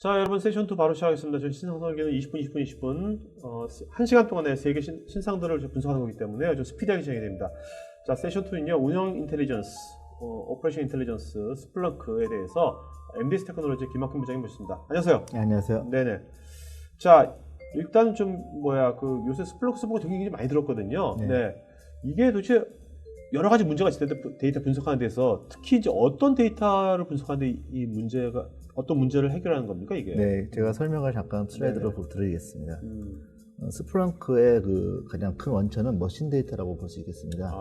자, 여러분 세션 2 바로 시작하겠습니다. 저희 신상 설계는 20분, 20분, 20분, 1시간 동안에 3개 신상들을 분석하는 거기 때문에 좀 스피디하게 진행이 됩니다. 자, 세션 2는요, 운영 인텔리전스, 오퍼레이션 인텔리전스, 스플렁크에 대해서 MDS 테크놀로지 김학균 부장님 모셨습니다. 안녕하세요. 네, 안녕하세요. 네네. 자, 일단 요새 스플렁크 보고 되게 많이 들었거든요. 네. 네. 이게 도대체 여러 가지 문제가 있을 텐데 데이터 분석하는 데서 특히 이제 어떤 데이터를 분석하는데 이 문제가 어떤 문제를 해결하는 겁니까 이게? 네, 제가 설명을 잠깐 슬라이드로 드리겠습니다. 스플렁크의 그 가장 큰 원천은 머신 데이터라고 볼 수 있겠습니다.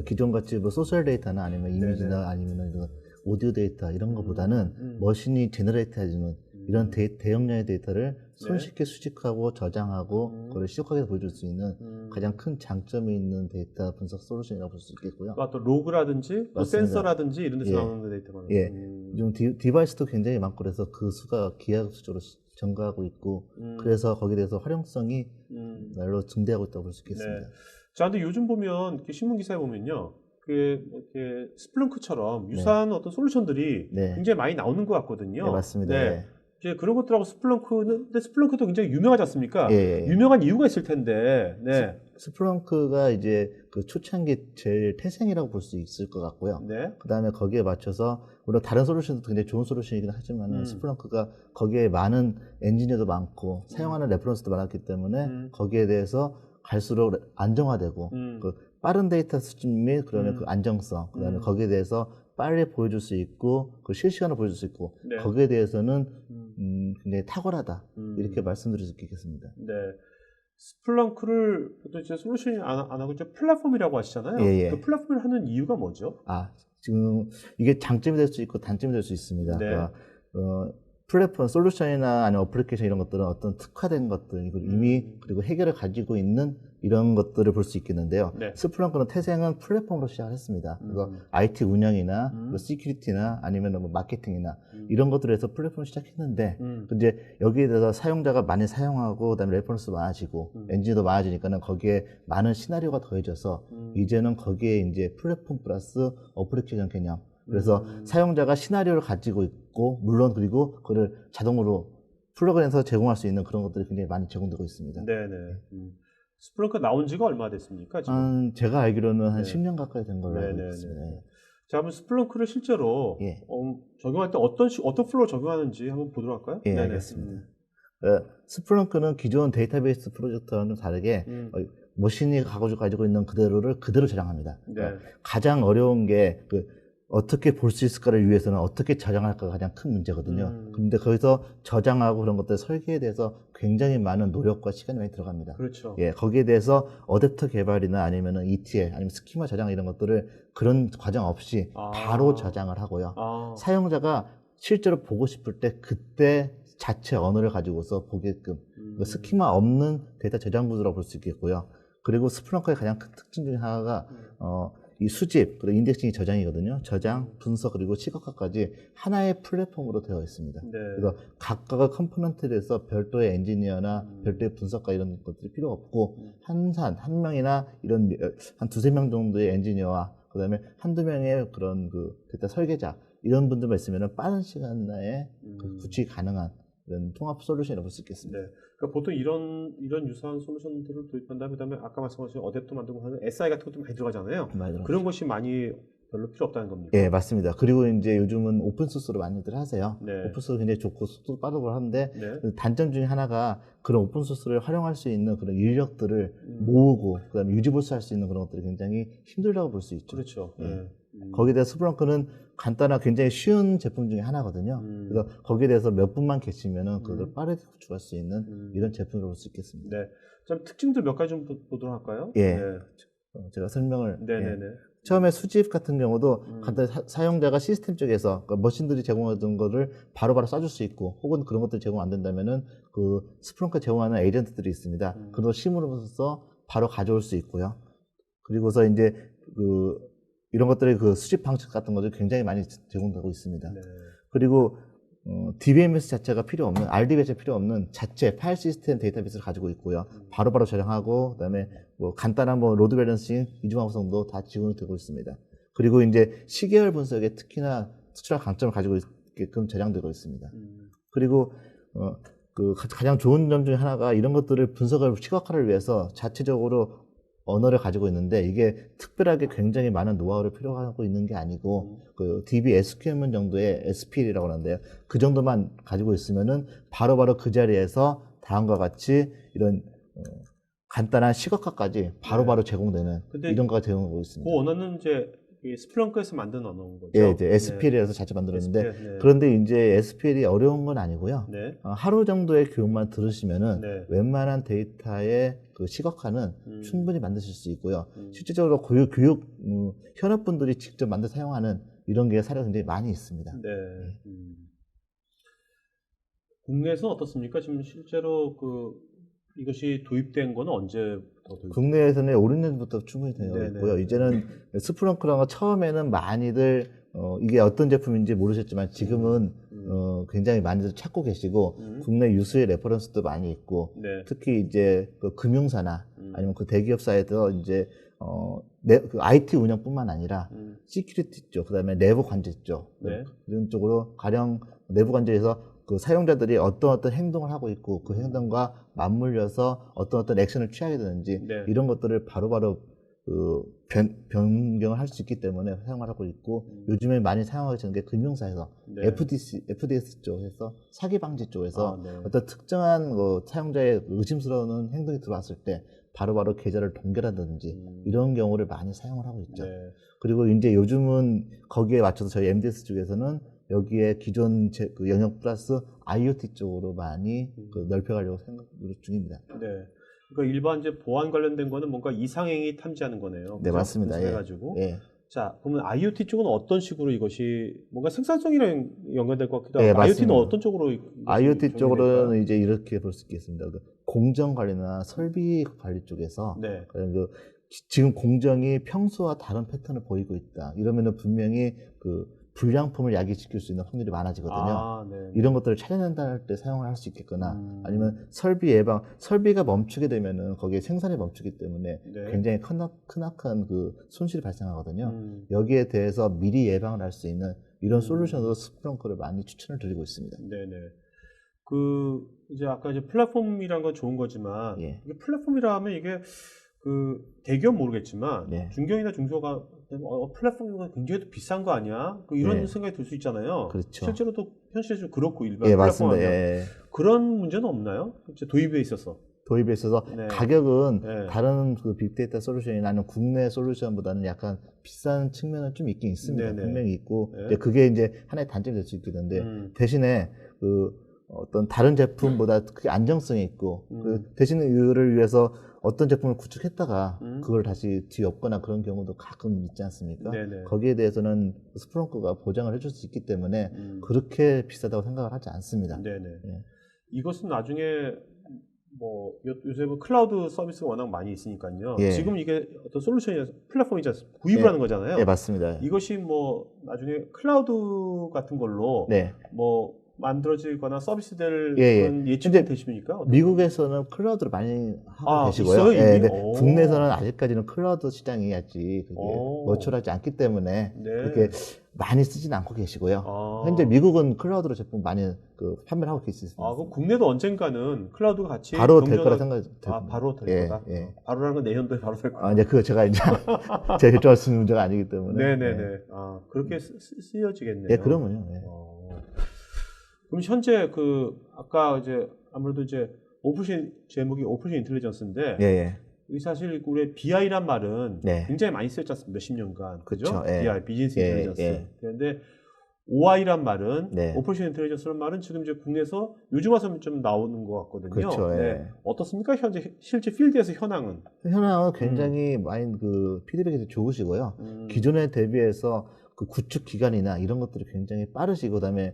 기존 같이 뭐 소셜 데이터나 아니면 이미지나 아니면 오디오 데이터 이런 것보다는 머신이 제너레이트 해주는 이런 대용량의 데이터를 손쉽게 수집하고 저장하고 그걸 시각화해서 보여줄 수 있는 가장 큰 장점이 있는 데이터 분석 솔루션이라고 볼 수 있겠고요. 또 로그라든지 또 센서라든지 이런 데서 나오는 데이터가 좀 디바이스도 굉장히 많고 그래서 그 수가 기하급수적으로 증가하고 있고 그래서 거기에 대해서 활용성이 날로 증대하고 있다고 볼 수 있겠습니다. 네. 자, 근데 요즘 보면 이렇게 신문 기사에 보면요. 이렇게 스플렁크처럼 유사한 어떤 솔루션들이 굉장히 많이 나오는 것 같거든요. 네, 맞습니다. 네. 이제 그런 것들하고 스플렁크는, 근데 스플렁크도 굉장히 유명하지 않습니까? 예. 유명한 이유가 있을 텐데. 네. 스플렁크가 이제 그 초창기 제일 태생이라고 볼 수 있을 것 같고요. 네. 그 다음에 거기에 맞춰서 물론 다른 솔루션도 굉장히 좋은 솔루션이긴 하지만 스플렁크가 거기에 많은 엔지니어도 많고 사용하는 레퍼런스도 많았기 때문에 거기에 대해서 갈수록 안정화되고 그 빠른 데이터 수집 및 그다음에 그 안정성 그다음에 거기에 대해서 빨리 보여줄 수 있고 그 실시간으로 보여줄 수 있고 거기에 대해서는 굉장히 탁월하다 이렇게 말씀드릴 수 있겠습니다. 네. 스플렁크를 보통 이제 솔루션이 안 하고 이제 플랫폼이라고 하시잖아요. 예. 그 플랫폼을 하는 이유가 뭐죠? 지금 이게 장점이 될 수 있고 단점이 될 수 있습니다. 네. 그러니까 플랫폼 솔루션이나 아니면 어플리케이션 이런 것들은 어떤 특화된 것들 이미 그리고 해결을 가지고 있는 이런 것들을 볼 수 있겠는데요. 네. 스플렁크는 태생은 플랫폼으로 시작을 했습니다. 그래서 IT 운영이나 시큐리티나 아니면 뭐 마케팅이나 이런 것들에서 플랫폼을 시작했는데 근데 여기에 대해서 사용자가 많이 사용하고 그다음에 레퍼런스 많아지고 엔진도 많아지니까는 거기에 많은 시나리오가 더해져서 이제는 거기에 이제 플랫폼 플러스 어플리케이션 개념 그래서 사용자가 시나리오를 가지고 있고 물론 그리고 그걸 자동으로 플러그인해서 제공할 수 있는 그런 것들이 굉장히 많이 제공되고 있습니다. 네네. 스플렁크 나온 지가 얼마 됐습니까? 지금? 제가 알기로는 한 10년 가까이 된 걸로 알고 있습니다. 자, 한번 스플렁크를 실제로 적용할 때 어떤 플로우 적용하는지 한번 보도록 할까요? 예, 알겠습니다. 스플렁크는 기존 데이터베이스 프로젝트와는 다르게 머신이 가지고 있는 그대로를 그대로 저장합니다. 그러니까 가장 어려운 게 어떻게 볼 수 있을까를 위해서는 어떻게 저장할까가 가장 큰 문제거든요. 근데 거기서 저장하고 그런 것들 설계에 대해서 굉장히 많은 노력과 시간이 많이 들어갑니다. 그렇죠. 예, 거기에 대해서 어댑터 개발이나 아니면은 ETL 아니면 스키마 저장 이런 것들을 그런 과정 없이 바로 저장을 하고요. 사용자가 실제로 보고 싶을 때 그때 자체 언어를 가지고서 보게끔 스키마 없는 데이터 저장 구조라고 볼 수 있겠고요. 그리고 스플렁크의 가장 큰 특징 중에 하나가 이 수집, 그리고 인덱싱이 저장이거든요. 저장, 분석, 그리고 시각화까지 하나의 플랫폼으로 되어 있습니다. 그래서 각각의 컴포넌트에 대해서 별도의 엔지니어나 별도의 분석가 이런 것들이 필요 없고 한 명이나 이런 한 두세 명 정도의 엔지니어와 그 다음에 한두 명의 그런 데이터 설계자 이런 분들만 있으면 빠른 시간 내에 구축이 가능한 이런 통합 솔루션이라고 볼 수 있겠습니다. 네. 그러니까 보통 이런 유사한 솔루션들을 도입한 다음에 아까 말씀하신 어댑터 만들고 하는 SI 같은 것도 많이 들어가잖아요. 그런 것이 별로 필요 없다는 겁니까? 예, 맞습니다. 그리고 이제 요즘은 오픈소스로 많이들 하세요. 네. 오픈소스 굉장히 좋고 속도 빠르고 하는데 단점 중에 하나가 그런 오픈소스를 활용할 수 있는 그런 인력들을 모으고 그다음에 유지보수할 수 있는 그런 것들이 굉장히 힘들다고 볼 수 있죠. 그렇죠. 예. 거기에 대해서 스플렁크는 간단하고 굉장히 쉬운 제품 중에 하나거든요. 그래서 거기에 대해서 몇 분만 계시면은 그걸 빠르게 구축할 수 있는 이런 제품으로 볼 수 있겠습니다. 네. 좀 특징들 몇 가지 좀 보도록 할까요? 예. 제가 설명을. 네네네. 처음에 수집 같은 경우도 간단히 사용자가 시스템 쪽에서 그러니까 머신들이 제공하던 거를 바로바로 쏴줄 수 있고 혹은 그런 것들이 제공 안 된다면은 스플렁크 제공하는 에이전트들이 있습니다. 그걸 심으로써 바로 가져올 수 있고요. 그리고서 이제 이런 것들의 수집 방식 같은 것들이 굉장히 많이 제공되고 있습니다. 그리고 DBMS 자체가 필요 없는, RDB가 필요 없는 자체 파일 시스템 데이터베이스를 가지고 있고요. 바로바로 저장하고, 그 다음에 간단한 로드 밸런싱, 이중화 구성도 다 지원이 되고 있습니다. 그리고 이제 시계열 분석에 특히나 특출한 강점을 가지고 있게끔 저장되고 있습니다. 그리고 그 가장 좋은 점 중에 하나가 이런 것들을 분석을 시각화를 위해서 자체적으로 언어를 가지고 있는데 이게 특별하게 굉장히 많은 노하우를 필요하고 있는 게 아니고 그 DB SQL문 정도의 SPL이라고 하는데요. 그 정도만 가지고 있으면은 바로바로 그 자리에서 다음과 같이 이런 간단한 시각화까지 바로바로 제공되는 이런 거가 제공하고 있습니다. 그 언어는 이제 스플렁크에서 만든 언어인 거죠? 예, 이제 SPL에서 자체 만들었는데 SPL, 그런데 이제 SPL이 어려운 건 아니고요. 네. 하루 정도의 교육만 들으시면은 네. 웬만한 데이터의 그 시각화는 충분히 만드실 수 있고요. 실질적으로 교육 현업분들이 직접 만들 사용하는 이런 게 사례가 굉장히 많이 있습니다. 네. 국내에서는 어떻습니까? 지금 실제로 이것이 도입된 거는 언제부터 도입된 국내에서는 5, 6년부터 충분히 되어 있고요. 이제는 스프렁크라는 거 처음에는 많이들 이게 어떤 제품인지 모르셨지만 지금은 굉장히 많이들 찾고 계시고 국내 유수의 레퍼런스도 많이 있고 특히 이제 그 금융사나 아니면 그 대기업사에서 이제 그 IT 운영뿐만 아니라 시큐리티 쪽, 그다음에 내부 관제 쪽 이런 쪽으로 가령 내부 관제에서 그 사용자들이 어떤 행동을 하고 있고 그 행동과 맞물려서 어떤 액션을 취하게 되는지 이런 것들을 바로바로 변경을 할 수 있기 때문에 사용을 하고 있고 요즘에 많이 사용하고 있는 게 금융사에서 FDS 쪽에서 사기 방지 쪽에서 어떤 특정한 사용자의 의심스러운 행동이 들어왔을 때 바로바로 계좌를 동결한다든지 이런 경우를 많이 사용을 하고 있죠. 그리고 이제 요즘은 거기에 맞춰서 저희 MDS 쪽에서는 여기에 기존 그 영역 플러스 IoT 쪽으로 많이 넓혀가려고 생각 중입니다. 네. 그러니까 일반 이제 보안 관련된 거는 뭔가 이상행위 탐지하는 거네요. 네, 맞습니다. 해가지고. 자, 그러면 IoT 쪽은 어떤 식으로 이것이 뭔가 생산성이랑 연관될 것 같기도 하고, IoT는 어떤 쪽으로? IoT 쪽으로는 이제 이렇게 볼 수 있겠습니다. 공정 관리나 설비 관리 쪽에서 지금 공정이 평소와 다른 패턴을 보이고 있다. 이러면은 분명히 불량품을 야기시킬 수 있는 확률이 많아지거든요. 이런 것들을 찾아낸다 할 때 사용을 할 수 있겠거나 아니면 설비 예방, 설비가 멈추게 되면은 거기에 생산이 멈추기 때문에 굉장히 크나큰 손실이 발생하거든요. 여기에 대해서 미리 예방을 할 수 있는 이런 솔루션으로 스프렁크를 많이 추천을 드리고 있습니다. 네네. 이제 아까 이제 플랫폼이란 건 좋은 거지만 이게 플랫폼이라 하면 대기업 모르겠지만 중견이나 중소가 플랫폼이 굉장히 비싼 거 아니야? 이런 생각이 들 수 있잖아요. 그렇죠. 실제로도 현실적으로 그렇고 일반 플랫폼 맞습니다. 그런 문제는 없나요? 도입에 있어서. 가격은 다른 빅데이터 솔루션이나 아니면 국내 솔루션보다는 약간 비싼 측면은 좀 있긴 있습니다. 분명히 있고 그게 이제 하나의 단점이 될 수 있겠는데 대신에 어떤 다른 제품보다 크게 안정성이 있고 대신에 이를 위해서 어떤 제품을 구축했다가 그걸 다시 뒤엎거나 그런 경우도 가끔 있지 않습니까? 거기에 대해서는 스프렁크가 보장을 해줄 수 있기 때문에 그렇게 비싸다고 생각을 하지 않습니다. 이것은 나중에 요새 클라우드 서비스가 워낙 많이 있으니까요. 지금 이게 어떤 솔루션이 플랫폼이지 구입을 하는 거잖아요. 맞습니다. 이것이 나중에 클라우드 같은 걸로 만들어지거나 서비스될 그런 예측이 되십니까? 미국에서는 클라우드를 많이 하고 계시고요. 있어요, 국내에서는 아직까지는 클라우드 시장이 아직 머추럴하지 않기 때문에 그렇게 많이 쓰진 않고 계시고요. 현재 미국은 클라우드로 제품 많이 판매를 하고 계십니다. 그럼 국내도 언젠가는 클라우드가 같이 바로 될 거라 생각합니다. 바로 될 거다. 바로라는 건 내년도에 바로 될 거다. 그거 제가 이제 제가 결정할 수 있는 문제가 아니기 때문에. 그렇게 쓰여지겠네요. 그러면요. 그럼 현재 아까 이제 아무래도 이제 제목이 오퍼레이션 인텔리전스인데 사실 우리 BI란 말은 굉장히 많이 쓰였지 않습니까? 몇십 년간. 그죠? BI, 비즈니스 인텔리전스. 그런데 OI란 말은 오퍼레이션 인텔리전스라는 말은 지금 이제 국내에서 요즘 와서 좀 나오는 것 같거든요. 어떻습니까? 현재 실제 필드에서 현황은 굉장히 많이 피드백이 좋으시고요. 기존에 대비해서 구축 기간이나 이런 것들이 굉장히 빠르시고 그다음에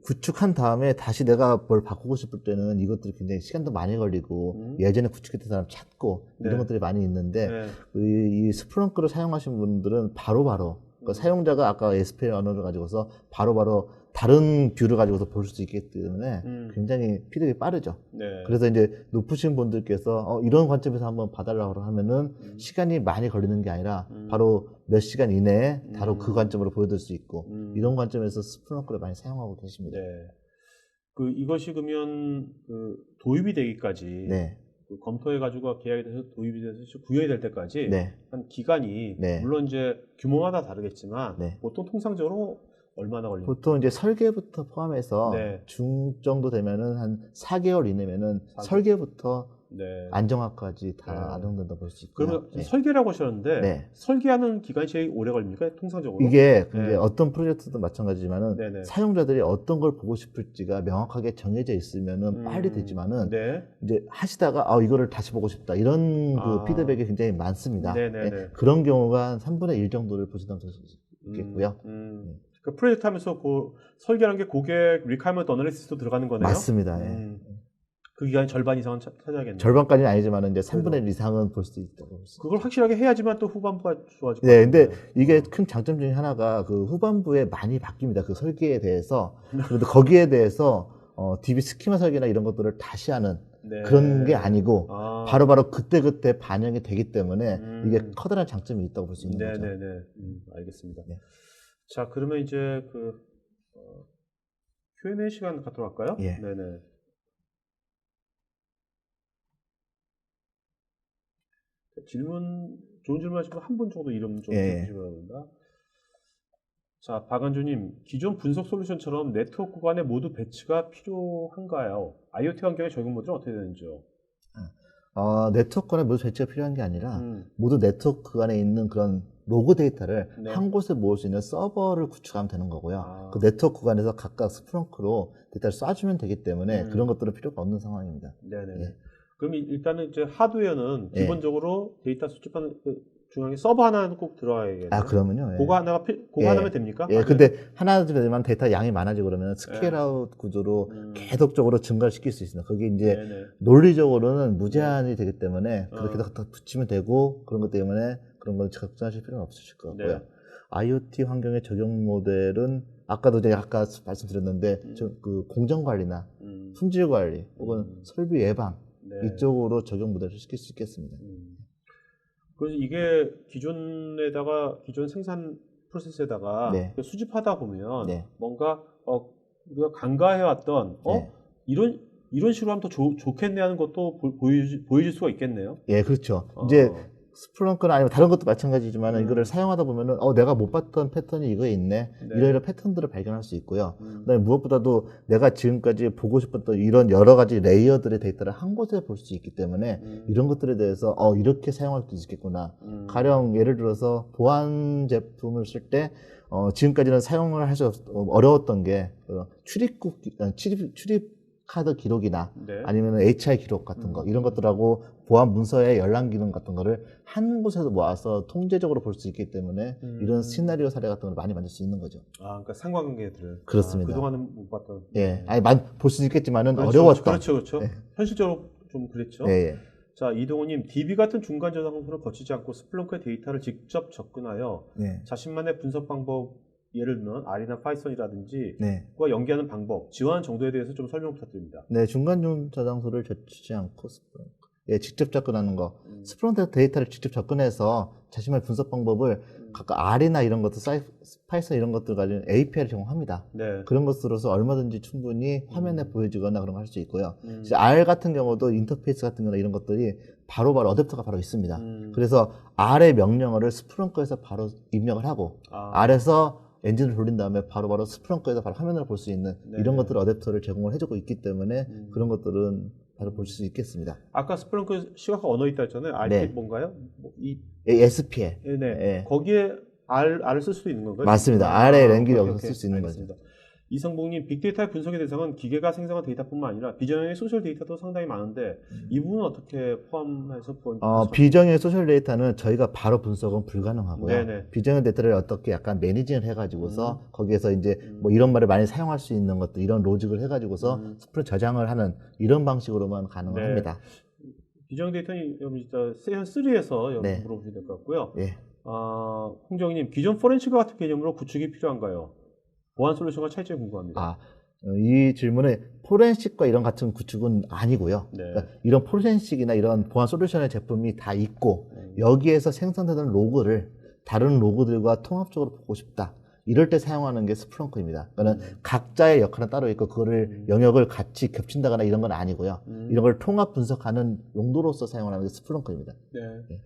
구축한 다음에 다시 내가 뭘 바꾸고 싶을 때는 이것들이 굉장히 시간도 많이 걸리고 예전에 구축했던 사람 찾고 이런 것들이 많이 있는데 이 스프렁크를 사용하신 분들은 바로바로 사용자가 아까 SPL 언어를 가지고서 바로바로 다른 뷰를 가지고서 볼 수 있기 때문에 굉장히 피드백이 빠르죠. 그래서 이제 높으신 분들께서 이런 관점에서 한번 봐달라고 하면은 시간이 많이 걸리는 게 아니라 바로 몇 시간 이내에 바로 그 관점으로 보여드릴 수 있고 이런 관점에서 스프렁크를 많이 사용하고 계십니다. 이것이 그러면 도입이 되기까지 네. 검토해가지고 계약이 돼서 도입이 돼서 구현이 될 때까지 네. 한 기간이 네. 물론 이제 규모마다 다르겠지만 네. 보통 통상적으로 얼마나 걸립니까? 보통 이제 설계부터 포함해서 네. 중 정도 되면은 한 4개월 이내면은 4개월. 설계부터 네. 안정화까지 다 네. 안정된다 볼 수 있고요. 그러면 네. 설계라고 하셨는데 네. 설계하는 기간이 제일 오래 걸립니까? 통상적으로? 이게 네. 어떤 프로젝트도 마찬가지지만은 네네. 사용자들이 어떤 걸 보고 싶을지가 명확하게 정해져 있으면은 빨리 되지만은 네. 이제 하시다가 이거를 다시 보고 싶다 이런 피드백이 굉장히 많습니다. 네네네. 네. 그런 경우가 한 3분의 1 정도를 보시면 좋겠고요. 그 프로젝트 하면서 설계하는 게 고객 리퀘어먼트 어널리시스도 들어가는 거네요? 맞습니다. 그 기간이 절반 이상은 찾아야겠네요. 절반까지는 아니지만 이제 3분의 1 이상은 볼 수 있다고. 그걸 확실하게 해야지만 또 후반부가 좋아지고. 네, 근데 이게 큰 장점 중에 하나가 그 후반부에 많이 바뀝니다. 그 설계에 대해서. 그런데 거기에 대해서 DB 스키마 설계나 이런 것들을 다시 하는 네. 그런 게 아니고 바로바로 그때그때 반영이 되기 때문에 이게 커다란 장점이 있다고 볼 수 있는 거죠. 네네네. 알겠습니다. 네. 자, 그러면 이제 Q&A 시간 갖도록 할까요? 예. 네네. 좋은 질문 하시면 한 분 정도 이름 좀 주시기 바랍니다. 자, 박안주님, 기존 분석 솔루션처럼 네트워크 구간에 모두 배치가 필요한가요? IoT 환경에 적용 모델은 어떻게 되는지요? 네트워크 구간에 모두 배치가 필요한 게 아니라 모두 네트워크 구간에 있는 그런 로그 데이터를 한 곳에 모을 수 있는 서버를 구축하면 되는 거고요. 그 네트워크 구간에서 각각 스프렁크로 데이터를 쏴주면 되기 때문에 그런 것들은 필요가 없는 상황입니다. 네네. 예. 그럼 일단은 이제 하드웨어는 기본적으로 데이터 수집하는 중앙에 서버 하나는 꼭 들어가야겠네요. 그러면요. 그거 하나면 됩니까? 예, 근데 하나 되면 데이터 양이 많아지고 그러면 스케일아웃 구조로 계속적으로 증가를 시킬 수 있습니다. 그게 이제 논리적으로는 무제한이 되기 때문에 그렇게 다 붙이면 되고 그런 것 때문에 그런 걸 걱정하실 필요는 없으실 것 같고요. IoT 환경의 적용 모델은 아까도 제가 말씀드렸는데 그 공정 관리나 품질 관리 혹은 설비 예방 이쪽으로 적용 모델을 시킬 수 있겠습니다. 그래서 이게 기존 생산 프로세스에다가 수집하다 보면 뭔가 우리가 간과해왔던 이런 식으로 하면 더 좋겠네 하는 것도 보여질 수가 있겠네요. 예, 그렇죠. 이제 스플렁크나 아니면 다른 것도 마찬가지지만 이거를 사용하다 보면은 내가 못 봤던 패턴이 이거에 있네. 이런 패턴들을 발견할 수 있고요. 그다음에 무엇보다도 내가 지금까지 보고 싶었던 이런 여러 가지 레이어들의 데이터를 한 곳에 볼 수 있기 때문에 이런 것들에 대해서 이렇게 사용할 수 있겠구나. 가령 예를 들어서 보안 제품을 쓸 때 지금까지는 사용을 하기 어려웠던 게 출입 카드 기록이나 아니면 HI 기록 같은 거 이런 것들하고 보안 문서의 열람 기능 같은 거를 한 곳에서 모아서 통제적으로 볼 수 있기 때문에 이런 시나리오 사례 같은 걸 많이 만들 수 있는 거죠. 그러니까 상관관계들을. 그렇습니다. 그동안은 못 봤던. 예, 볼 수 있겠지만은 어려웠다. 그렇죠. 현실적으로 좀 그랬죠. 자, 이동호님, DB 같은 중간 저장소를 거치지 않고 스플렁크의 데이터를 직접 접근하여 자신만의 분석 방법 예를 들면 R이나 파이썬이라든지 그와 연계하는 방법, 지원하는 정도에 대해서 좀 설명 부탁드립니다. 네, 중간 저장소를 거치지 않고 스플렁크. 직접 접근하는 거. 스플렁크 데이터를 직접 접근해서 자신만의 분석 방법을 각각 R이나 이런 것들, 파이썬 이런 것들 가지고 API를 제공합니다. 그런 것으로서 얼마든지 충분히 화면에 보여지거나 그런 거 할 수 있고요. R 같은 경우도 인터페이스 같은 거나 이런 것들이 바로바로 어댑터가 바로 있습니다. 그래서 R의 명령어를 스플렁크에서 바로 입력을 하고 R에서 엔진을 돌린 다음에 바로바로 스플렁크에서 바로 화면을 볼 수 있는 이런 것들 어댑터를 제공을 해주고 있기 때문에 그런 것들은 바로 볼 수 있겠습니다. 아까 스플렁크 시각화 언어 있다 했잖아요. RT 뭔가요? SPL. 거기에 R을 쓸 수도 있는 건가요? 맞습니다. R의 랭귀를 여기서 쓸 수 있는 거죠. 이성봉님, 빅데이터의 분석의 대상은 기계가 생성한 데이터뿐만 아니라 비정형의 소셜 데이터도 상당히 많은데 이 부분은 어떻게 포함해서 비정형의 소셜 데이터는 저희가 바로 분석은 불가능하고요. 비정형 데이터를 어떻게 약간 매니징을 해가지고서 거기에서 이제 뭐 이런 말을 많이 사용할 수 있는 것들 이런 로직을 해가지고서 스프링 저장을 하는 이런 방식으로만 가능을 합니다. 비정형 데이터는 세션 3에서 물어보셔야 될 것 같고요. 홍정희님, 기존 포렌식과 같은 개념으로 구축이 필요한가요? 보안 솔루션과 차이점이 궁금합니다. 이 질문에 포렌식과 이런 같은 구축은 아니고요. 그러니까 이런 포렌식이나 이런 보안 솔루션의 제품이 다 있고 여기에서 생성되는 로그를 다른 로그들과 통합적으로 보고 싶다. 이럴 때 사용하는 게 스플렁크입니다. 그러니까 각자의 역할은 따로 있고 그거를 영역을 같이 겹친다거나 이런 건 아니고요. 이런 걸 통합 분석하는 용도로서 사용하는 게 스플렁크입니다. 네. 네.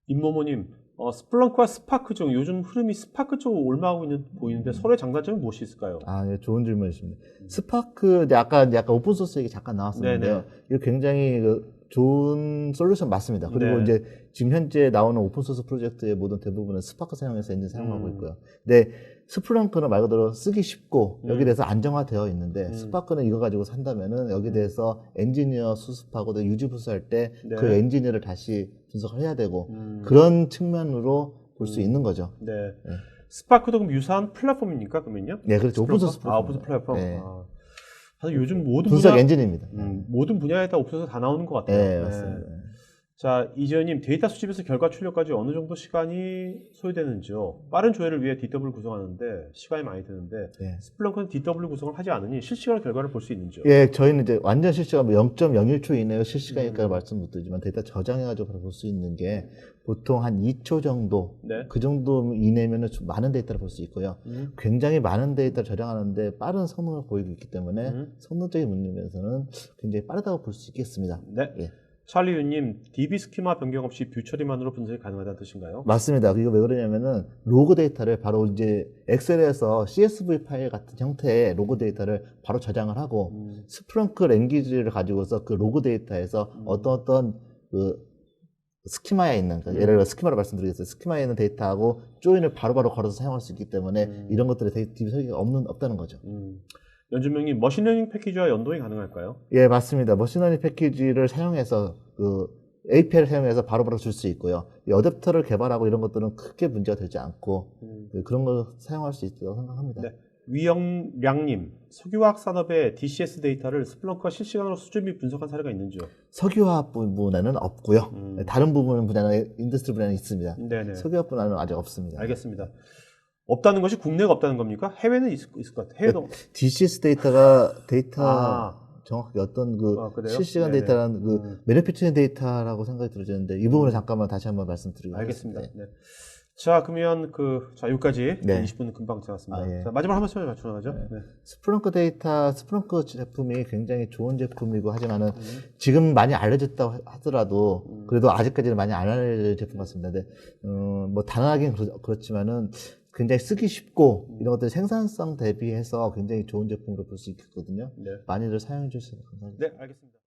임모모님, 스플렁크와 스파크 중 요즘 흐름이 스파크 쪽으로 올라가고 보이는데 서로의 장단점은 무엇이 있을까요? 네, 좋은 질문이십니다. 스파크, 약간 오픈소스 얘기 잠깐 나왔었는데요. 네네. 이거 굉장히 좋은 솔루션 맞습니다. 그리고 네. 이제 지금 현재 나오는 오픈소스 프로젝트의 모든 대부분은 스파크 사용해서 엔진 사용하고 있고요. 근데 스플렁크는 말 그대로 쓰기 쉽고 여기에 대해서 안정화되어 있는데 스파크는 이거 가지고 산다면은 여기에 대해서 엔지니어 수습하고 유지 부수할 때 그 네. 엔지니어를 다시 분석을 해야 되고 그런 측면으로 볼 수 있는 거죠. 네. 네. 스파크도 그럼 유사한 플랫폼입니까, 그러면요? 네, 그렇죠. 오픈소스 플랫폼. 오픈소스 플랫폼. 네. 사실 요즘 모든 분석 분야, 엔진입니다. 모든 분야에 다 오픈소스 다 나오는 것 같아요. 네, 맞습니다. 자, 이재현님, 데이터 수집에서 결과 출력까지 어느 정도 시간이 소요되는지요? 빠른 조회를 위해 DW 구성하는데 시간이 많이 드는데 네. 스플렁크는 DW 구성을 하지 않으니 실시간 결과를 볼 수 있는지요? 예, 저희는 이제 완전 실시간 0.01초 이내에 실시간이니까 말씀 못 드리지만 데이터 저장해가지고 볼 수 있는 게 보통 한 2초 정도, 네. 그 정도 이내면은 좀 많은 데이터를 볼 수 있고요. 굉장히 많은 데이터를 저장하는데 빠른 성능을 보이고 있기 때문에 성능적인 문제에서는 굉장히 빠르다고 볼 수 있겠습니다. 네. 예. 찰리유님, DB 스키마 변경 없이 뷰 처리만으로 분석이 가능하다는 뜻인가요? 맞습니다. 이거 왜 그러냐면은 로그 데이터를 바로 이제 엑셀에서 CSV 파일 같은 형태의 로그 데이터를 바로 저장을 하고 스플렁크 랭귀지를 가지고서 그 로그 데이터에서 어떤 그 스키마에 있는 예를 들어 스키마로 말씀드리겠어요. 스키마에 있는 데이터하고 조인을 바로바로 걸어서 사용할 수 있기 때문에 이런 것들이 DB 설계가 없다는 거죠. 연준명님, 머신러닝 패키지와 연동이 가능할까요? 예, 맞습니다. 머신러닝 패키지를 사용해서 그 API를 사용해서 바로바로 줄 수 있고요. 이 어댑터를 개발하고 이런 것들은 크게 문제가 되지 않고 그런 걸 사용할 수 있다고 생각합니다. 네. 위영량님, 석유화학 산업의 DCS 데이터를 스플렁크가 실시간으로 수준 및 분석한 사례가 있는지요? 석유화학 부분에는 없고요. 다른 분야는 인더스트리 분야는 있습니다. 네네. 석유화학 분야는 아직 없습니다. 알겠습니다. 없다는 것이 국내가 없다는 겁니까? 해외는 있을 것 같아요. 해외도. DCS 데이터 정확하게 어떤 실시간 네네. 데이터라는 매니피처링 데이터라고 생각이 들어지는데 이 부분을 잠깐만 다시 한번 말씀드리겠습니다. 알겠습니다. 네. 자, 그러면 여기까지 네. 20분 금방 지났습니다. 예. 자, 마지막 한 말씀 맞춰나가죠. 네. 스플렁크 제품이 굉장히 좋은 제품이고 하지만은 지금 많이 알려졌다고 하더라도 그래도 아직까지는 많이 안 알려진 제품 같습니다. 근데 뭐 단언하긴 그렇지만은 굉장히 쓰기 쉽고 이런 것들 생산성 대비해서 굉장히 좋은 제품으로 볼 수 있거든요. 네. 많이들 사용해 주셔서 감사합니다. 네, 알겠습니다.